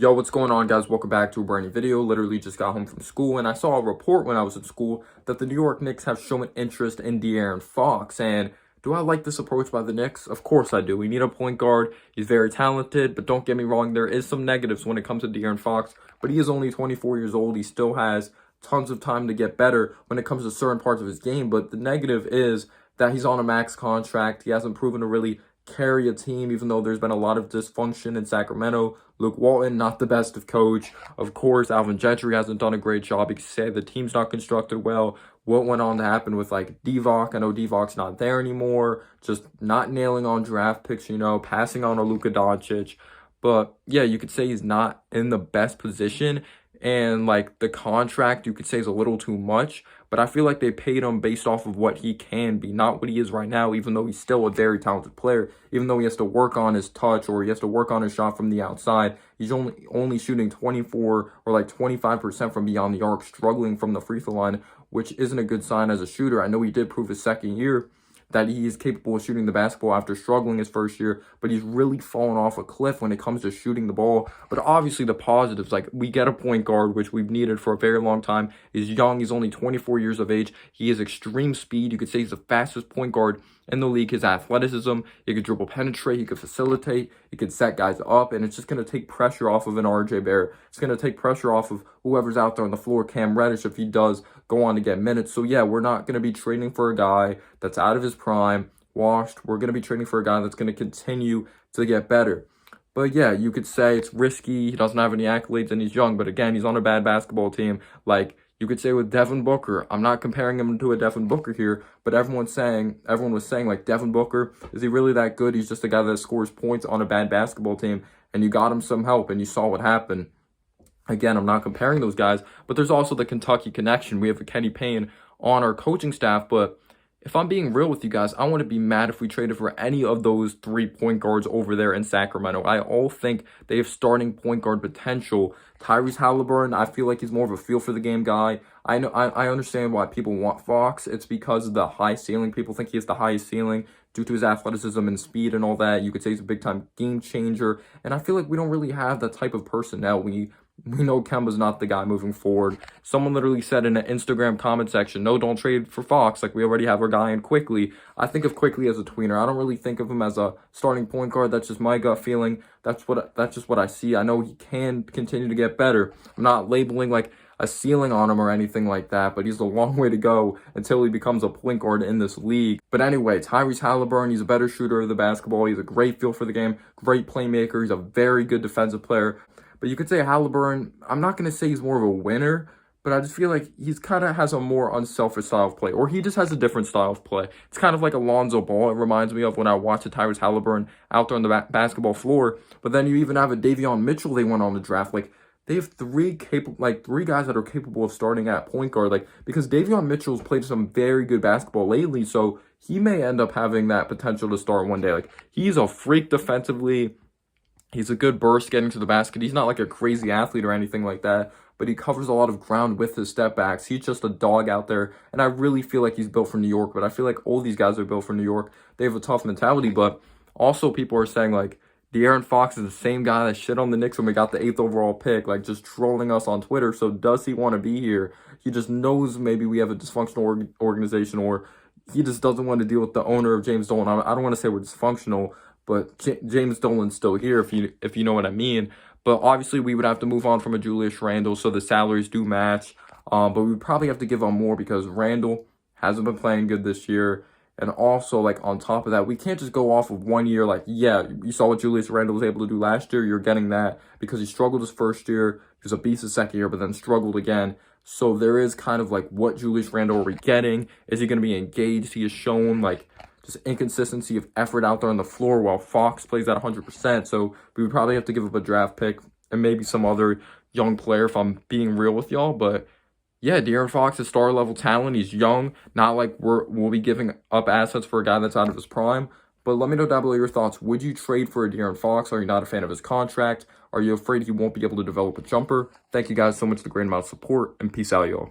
Yo, what's going on, guys? Welcome back to a brand new video. Literally just got home from school, and I saw a report when I was at school that the New York Knicks have shown interest in De'Aaron Fox. And do I like this approach by the Knicks? Of course I do. We need a point guard. He's very talented, but don't get me wrong, there is some negatives when it comes to De'Aaron Fox, but he is only 24 years old. He still has tons of time to get better when it comes to certain parts of his game, but the negative is that he's on a max contract. He hasn't proven to really carry a team, even though there's been a lot of dysfunction in Sacramento. Luke Walton, not the best of coach. Of course, Alvin Gentry hasn't done a great job. You could say the team's not constructed well. What went on to happen with, like, Divock? I know Divok's not there anymore. Just not nailing on draft picks, passing on a Luka Doncic. But, yeah, you could say he's not in the best position. And, like, the contract, you could say, is a little too much. But I feel like they paid him based off of what he can be, not what he is right now, even though he's still a very talented player. Even though he has to work on his touch or he has to work on his shot from the outside, he's only shooting 24 or like 25% from beyond the arc, struggling from the free throw line, which isn't a good sign as a shooter. I know he did prove his second year that he is capable of shooting the basketball after struggling his first year, but he's really fallen off a cliff when it comes to shooting the ball. But obviously the positives, like, we get a point guard, which we've needed for a very long time. He's young, he's only 24 years of age. He has extreme speed. You could say he's the fastest point guard in the league. His athleticism, he could dribble, penetrate, he could facilitate, he could set guys up, and it's just going to take pressure off of an RJ Barrett. It's going to take pressure off of whoever's out there on the floor, Cam Reddish, if he does go on to get minutes. So yeah, we're not going to be trading for a guy that's out of his prime, washed. We're going to be trading for a guy that's going to continue to get better. But yeah, you could say it's risky. He doesn't have any accolades and he's young. But again, he's on a bad basketball team. Like, you could say with Devin Booker, I'm not comparing him to a Devin Booker here, but everyone was saying, like, Devin Booker, is he really that good? He's just a guy that scores points on a bad basketball team, and you got him some help, and you saw what happened. Again, I'm not comparing those guys, but there's also the Kentucky connection. We have a Kenny Payne on our coaching staff, but if I'm being real with you guys, I wouldn't be mad if we traded for any of those 3 point guards over there in Sacramento. I all think they have starting point guard potential. Tyrese Halliburton, I feel like he's more of a feel for the game guy. I understand why people want Fox. It's because of the high ceiling. People think he has the highest ceiling due to his athleticism and speed and all that. You could say he's a big-time game changer, and I feel like we don't really have that type of personnel. We know Kemba's not the guy moving forward. Someone literally said in an Instagram comment section, no, don't trade for Fox. Like, we already have our guy in Quickly. I think of Quickly as a tweener. I don't really think of him as a starting point guard. That's just my gut feeling. That's just what I see. I know he can continue to get better. I'm not labeling, like, a ceiling on him or anything like that, but he's a long way to go until he becomes a point guard in this league. But anyway, Tyrese Halliburton, he's a better shooter of the basketball. He's a great feel for the game, great playmaker. He's a very good defensive player. But you could say Halliburton, I'm not going to say he's more of a winner, but I just feel like he's kind of has a more unselfish style of play, or he just has a different style of play. It's kind of like Alonzo Ball. It reminds me of when I watched the Tyrese Halliburton out there on the basketball floor. But then you even have a Davion Mitchell they went on the draft. Like, they have three guys that are capable of starting at point guard. Like, because Davion Mitchell's played some very good basketball lately, so he may end up having that potential to start one day. Like, he's a freak defensively. He's a good burst getting to the basket. He's not like a crazy athlete or anything like that, but he covers a lot of ground with his step backs. He's just a dog out there, and I really feel like he's built for New York, but I feel like all these guys are built for New York. They have a tough mentality, but also people are saying, like, De'Aaron Fox is the same guy that shit on the Knicks when we got the 8th overall pick, like, just trolling us on Twitter. So does he want to be here? He just knows maybe we have a dysfunctional organization, or he just doesn't want to deal with the owner of James Dolan. I don't want to say we're dysfunctional, but James Dolan's still here, if you know what I mean. But obviously, we would have to move on from a Julius Randle, so the salaries do match. But we would probably have to give on more because Randle hasn't been playing good this year. And also, like, on top of that, we can't just go off of 1 year. Like, yeah, you saw what Julius Randle was able to do last year. You're getting that because he struggled his first year. He was a beast his second year, but then struggled again. So there is kind of, like, what Julius Randle are we getting? Is he going to be engaged? He has shown, like, just inconsistency of effort out there on the floor while Fox plays at 100%. So we would probably have to give up a draft pick and maybe some other young player if I'm being real with y'all. But yeah, De'Aaron Fox is star-level talent. He's young. Not like we'll be giving up assets for a guy that's out of his prime. But let me know down below your thoughts. Would you trade for a De'Aaron Fox? Are you not a fan of his contract? Are you afraid he won't be able to develop a jumper? Thank you guys so much for the great amount of support, and peace out, y'all.